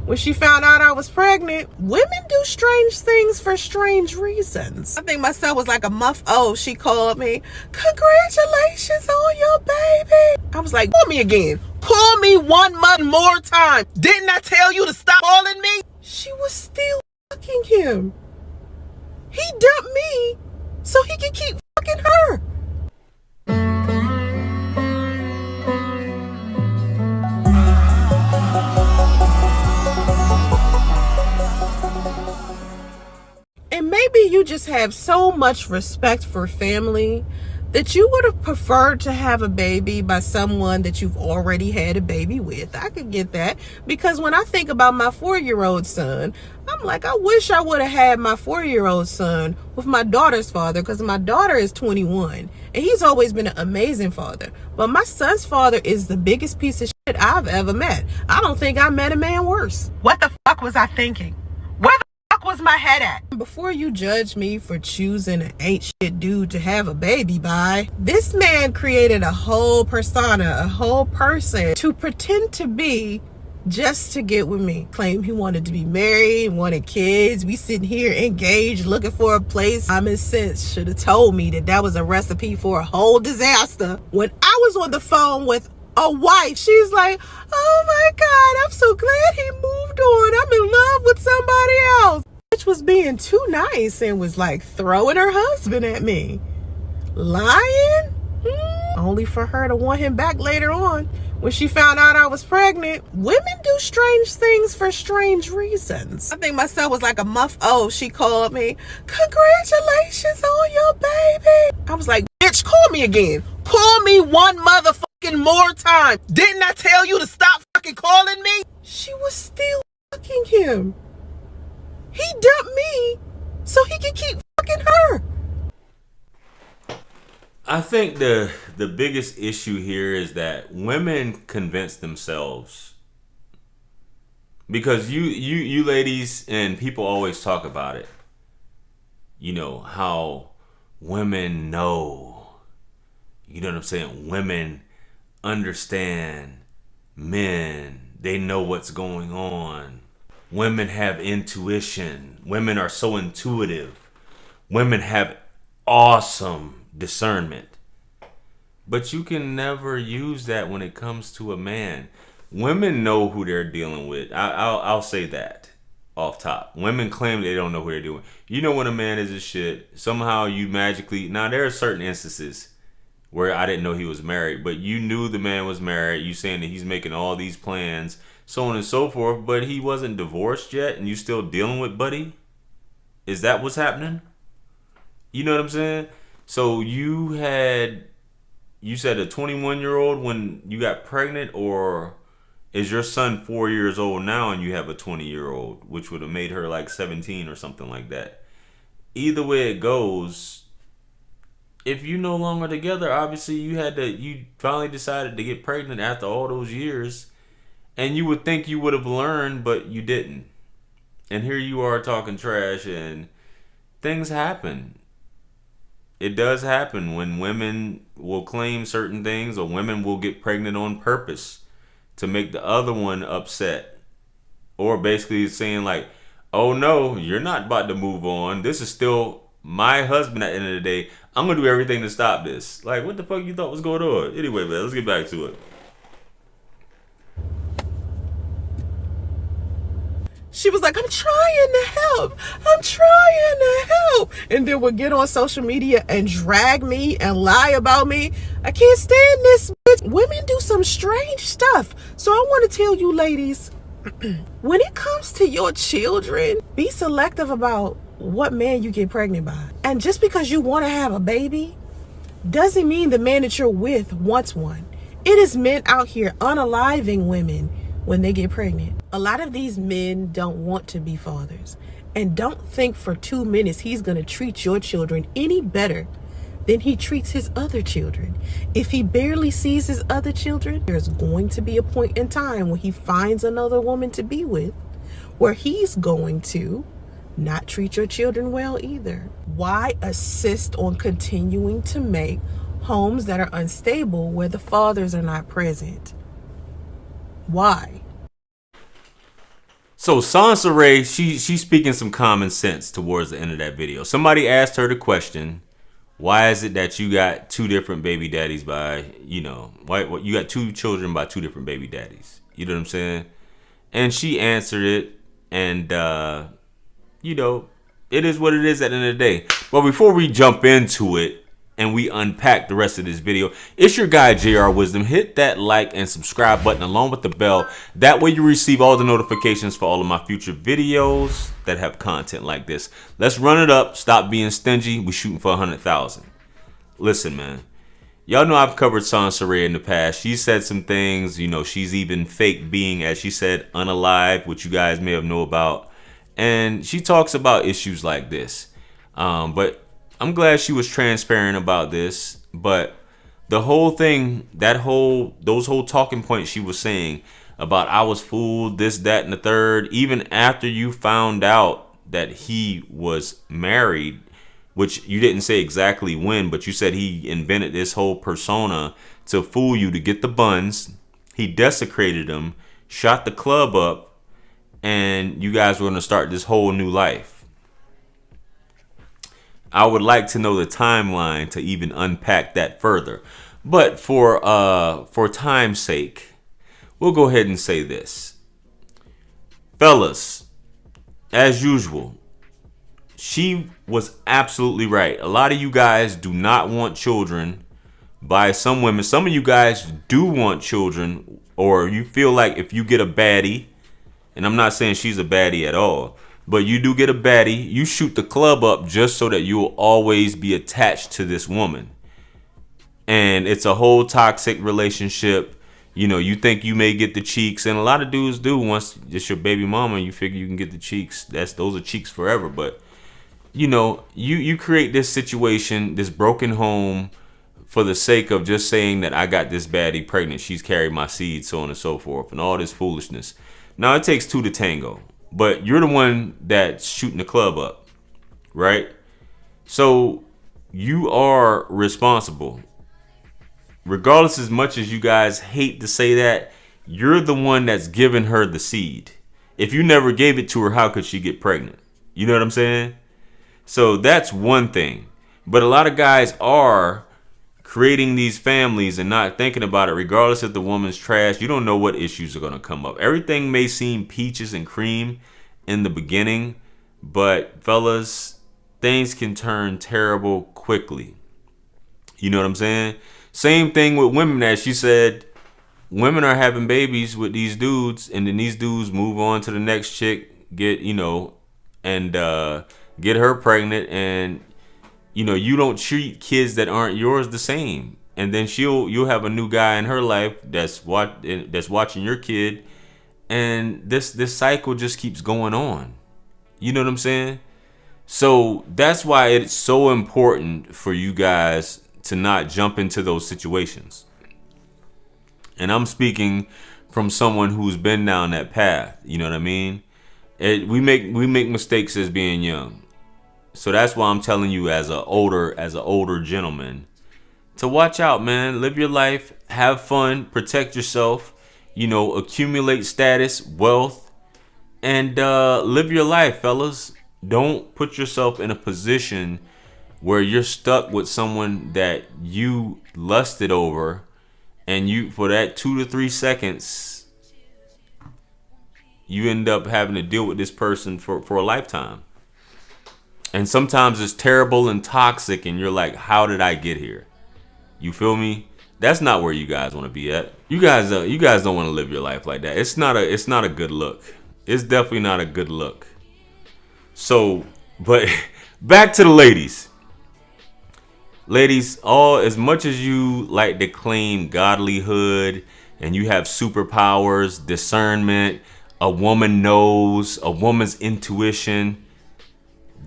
when she found out I was pregnant. Women do strange things for strange reasons. I think my son was like a month old. She called me, "Congratulations on your baby." I was like, "Call me again. Call me one month more time. Didn't I tell you to stop calling me?" She was still fucking him. He dumped me so he could keep fucking her. And maybe you just have so much respect for family that you would have preferred to have a baby by someone that you've already had a baby with. I could get that, because when I think about my 4-year-old son, I'm like, I wish I would have had my 4-year-old son with my daughter's father, because my daughter is 21 and he's always been an amazing father. But my son's father is the biggest piece of shit I've ever met. I don't think I met a man worse. What the fuck was I thinking? Where the fuck was my head at? Before you judge me for choosing an ain't shit dude to have a baby by, this man created a whole persona, a whole person to pretend to be just to get with me. Claimed he wanted to be married, wanted kids. We sitting here engaged, looking for a place. Common sense should have told me that that was a recipe for a whole disaster. When I was on the phone with a wife, she's like, "Oh my God, I'm so glad he moved on. I'm in love with somebody else." Bitch was being too nice and was like throwing her husband at me. Lying? Only for her to want him back later on when she found out I was pregnant. Women do strange things for strange reasons. I think my son was like a month old. She called me, "Congratulations on your baby." I was like, "Bitch, call me again. Call me one motherfucking more time. Didn't I tell you to stop fucking calling me?" She was still fucking him. He dumped me so he could keep fucking her. I think the biggest issue here is that women convince themselves, because you ladies and people always talk about it. You know how women know. You know what I'm saying? Women understand men. They know what's going on. Women have intuition. Women are so intuitive. Women have awesome discernment. But you can never use that when it comes to a man. Women know who they're dealing with. I'll say that off top. Women claim they don't know who they're dealing with. You know when a man is a shit. Somehow you magically... Now there are certain instances where I didn't know he was married, but you knew the man was married. You saying that he's making all these plans, so on and so forth, but he wasn't divorced yet and you still dealing with buddy? Is that what's happening? You know what I'm saying? So you said a 21-year-old when you got pregnant, or is your son 4 years old now and you have a 20-year-old, which would have made her like 17 or something like that? Either way it goes, if you no longer together, obviously you finally decided to get pregnant after all those years, and you would think you would have learned, but you didn't. And here you are talking trash, and things happen. It does happen when women will claim certain things, or women will get pregnant on purpose to make the other one upset. Or basically saying like, "Oh no, you're not about to move on. This is still my husband at the end of the day. I'm going to do everything to stop this." Like, what the fuck you thought was going on? Anyway, man, let's get back to it. She was like, "I'm trying to help. I'm trying to help." And then would get on social media and drag me and lie about me. I can't stand this bitch. Women do some strange stuff. So I want to tell you ladies, when it comes to your children, be selective about what man you get pregnant by. And just because you want to have a baby doesn't mean the man that you're with wants one. It is men out here unaliving women when they get pregnant. A lot of these men don't want to be fathers, and don't think for 2 minutes he's going to treat your children any better than he treats his other children. If he barely sees his other children, there's going to be a point in time when he finds another woman to be with where he's going to not treat your children well either. Why assist on continuing to make homes that are unstable where the fathers are not present? Why? So Soncerae, she's speaking some common sense towards the end of that video. Somebody asked her the question, why is it that you got two different baby daddies by, why you got two children by two different baby daddies? You know what I'm saying? And she answered it, and it is what it is at the end of the day. But before we jump into it and we unpack the rest of this video, it's your guy JR Wisdom. Hit that like and subscribe button along with the bell. That way you receive all the notifications for all of my future videos that have content like this. Let's run it up. Stop being stingy. We're shooting for 100,000. Listen, man. Y'all know I've covered Soncerae in the past. She said some things, she's even fake being, as she said, unalive, which you guys may have know about. And she talks about issues like this. But I'm glad she was transparent about this. But the whole thing, those whole talking points she was saying about I was fooled, this, that, and the third, even after you found out that he was married, which you didn't say exactly when, but you said he invented this whole persona to fool you to get the buns. He desecrated them, shot the club up, and you guys were going to start this whole new life. I would like to know the timeline to even unpack that further. But for time's sake, we'll go ahead and say this. Fellas, as usual, she was absolutely right. A lot of you guys do not want children by some women. Some of you guys do want children, or you feel like if you get a baddie, and I'm not saying she's a baddie at all, but you do get a baddie, you shoot the club up just so that you will always be attached to this woman. And it's a whole toxic relationship. You think you may get the cheeks, and a lot of dudes do. Once it's your baby mama, you figure you can get the cheeks. Those are cheeks forever. But you create this situation, this broken home, for the sake of just saying that I got this baddie pregnant, she's carried my seed, so on and so forth, and all this foolishness. Now, it takes two to tango, but you're the one that's shooting the club up, right? So you are responsible. Regardless, as much as you guys hate to say that, you're the one that's giving her the seed. If you never gave it to her, how could she get pregnant? You know what I'm saying? So that's one thing. But a lot of guys are creating these families and not thinking about it. Regardless if the woman's trash, you don't know what issues are going to come up. Everything may seem peaches and cream in the beginning, but fellas, things can turn terrible quickly. You know what I'm saying? Same thing with women. As she said, women are having babies with these dudes, and then these dudes move on to the next chick, get her pregnant, and you don't treat kids that aren't yours the same. And then you'll have a new guy in her life that's watching your kid, and this cycle just keeps going on. You know what I'm saying? So that's why it's so important for you guys to not jump into those situations. And I'm speaking from someone who's been down that path. You know what I mean? We make mistakes as being young. So that's why I'm telling you, as an older gentleman, to watch out, man. Live your life, have fun, protect yourself, accumulate status, wealth, and live your life, fellas. Don't put yourself in a position where you're stuck with someone that you lusted over, and you, for that 2 to 3 seconds, you end up having to deal with this person for a lifetime. And sometimes it's terrible and toxic, and you're like, how did I get here? You feel me? That's not where you guys want to be at. You guys don't want to live your life like that. It's not a good look. It's definitely not a good look. So, but back to the ladies. Ladies, as much as you like to claim godlyhood and you have superpowers, discernment, a woman knows, a woman's intuition,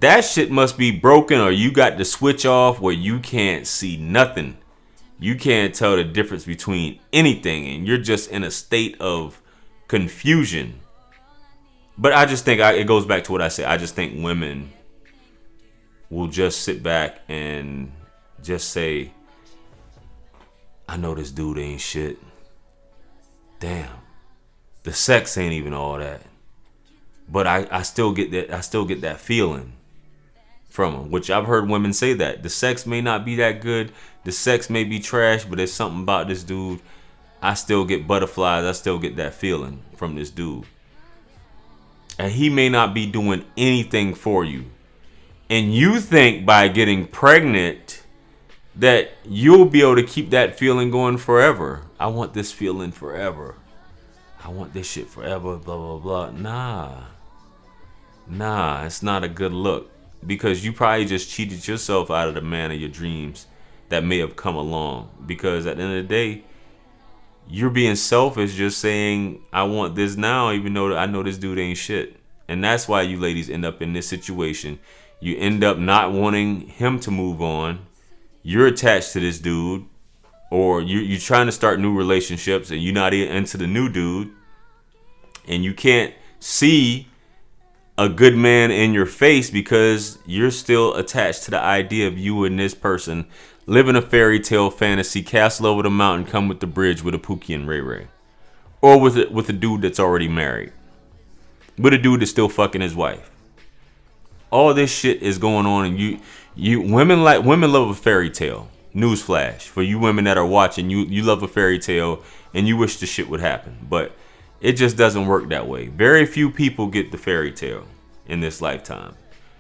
that shit must be broken, or you got the switch off where you can't see nothing. You can't tell the difference between anything, and you're just in a state of confusion. But I just think it goes back to what I said. I just think women will just sit back and just say, I know this dude ain't shit. Damn. The sex ain't even all that. But I still get that feeling from him, which I've heard women say that the sex may not be that good, the sex may be trash, but there's something about this dude. I still get butterflies. I still get that feeling from this dude. And he may not be doing anything for you. And you think by getting pregnant that you'll be able to keep that feeling going forever. I want this feeling forever. I want this shit forever, blah, blah, blah. Nah, it's not a good look. Because you probably just cheated yourself out of the man of your dreams that may have come along. Because at the end of the day, you're being selfish just saying, I want this now, even though I know this dude ain't shit. And that's why you ladies end up in this situation. You end up not wanting him to move on. You're attached to this dude. Or you're trying to start new relationships and you're not into the new dude. And you can't see a good man in your face because you're still attached to the idea of you and this person living a fairy tale fantasy, castle over the mountain, come with the bridge with a Pookie and Ray Ray. Or with a dude that's already married. With a dude that's still fucking his wife. All this shit is going on and women love a fairy tale. Newsflash. For you women that are watching, you love a fairy tale and you wish the shit would happen. But it just doesn't work that way. Very few people get the fairy tale in this lifetime.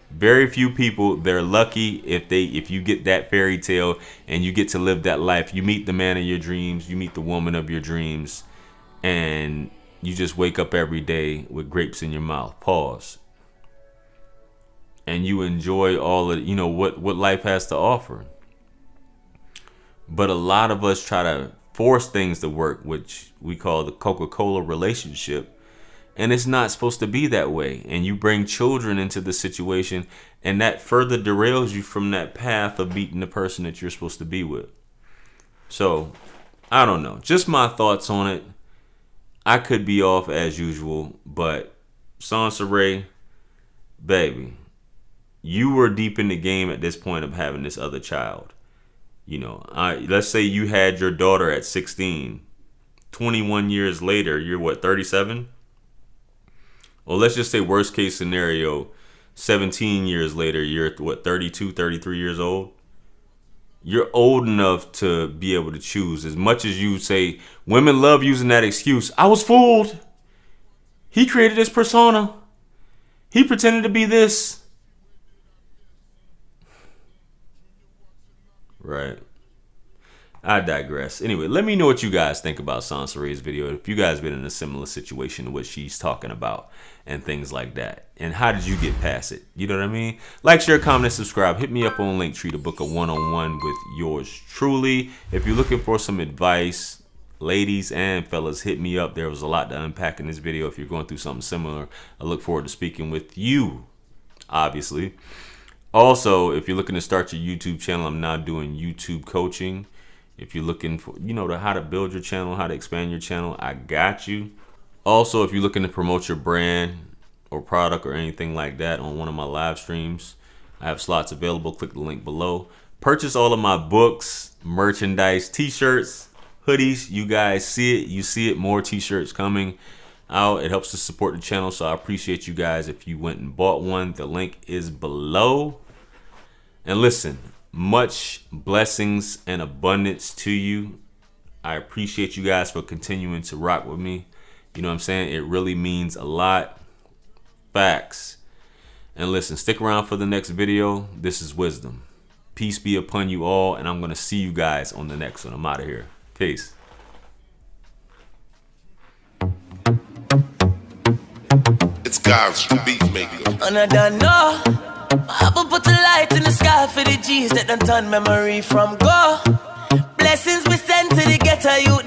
Very few people, they're lucky if you get that fairy tale and you get to live that life. You meet the man of your dreams, you meet the woman of your dreams, and you just wake up every day with grapes in your mouth. Pause. And you enjoy all of, what life has to offer. But a lot of us try to force things to work, which we call the Coca-Cola relationship. And it's not supposed to be that way. And you bring children into the situation, and that further derails you from that path of meeting the person that you're supposed to be with. So, I don't know. Just my thoughts on it. I could be off as usual, but Soncerae, baby, you were deep in the game at this point of having this other child. Let's say you had your daughter at 16. 21 years later, you're what, 37? Well, let's just say worst case scenario, 17 years later, you're what, 32, 33 years old? You're old enough to be able to choose. As much as you say, women love using that excuse. I was fooled. He created this persona. He pretended to be this. Right. I digress. Anyway, let me know what you guys think about Soncerae's video. If you guys been in a similar situation to what she's talking about and things like that. And how did you get past it? You know what I mean? Like, share, comment, and subscribe. Hit me up on Linktree to book a one-on-one with yours truly. If you're looking for some advice, ladies and fellas, hit me up. There was a lot to unpack in this video. If you're going through something similar, I look forward to speaking with you, obviously. Also, if you're looking to start your YouTube channel, I'm now doing YouTube coaching. If you're looking for, how to build your channel, how to expand your channel, I got you. Also, if you're looking to promote your brand or product or anything like that on one of my live streams, I have slots available. Click the link below. Purchase all of my books, merchandise, t-shirts, hoodies. You guys see it. You see it. More t-shirts coming out. It helps to support the channel, so I appreciate you guys if you went and bought one. The link is below. And listen, much blessings and abundance to you. I appreciate you guys for continuing to rock with me. You know what I'm saying? It really means a lot. Facts. And listen, stick around for the next video. This is Wisdom. Peace be upon you all, and I'm going to see you guys on the next one. I'm out of here. Peace. It's God's beat maker. And I don't know. I will put a light in the sky for the G's that done turn memory from go. Blessings we send to the ghetto youth.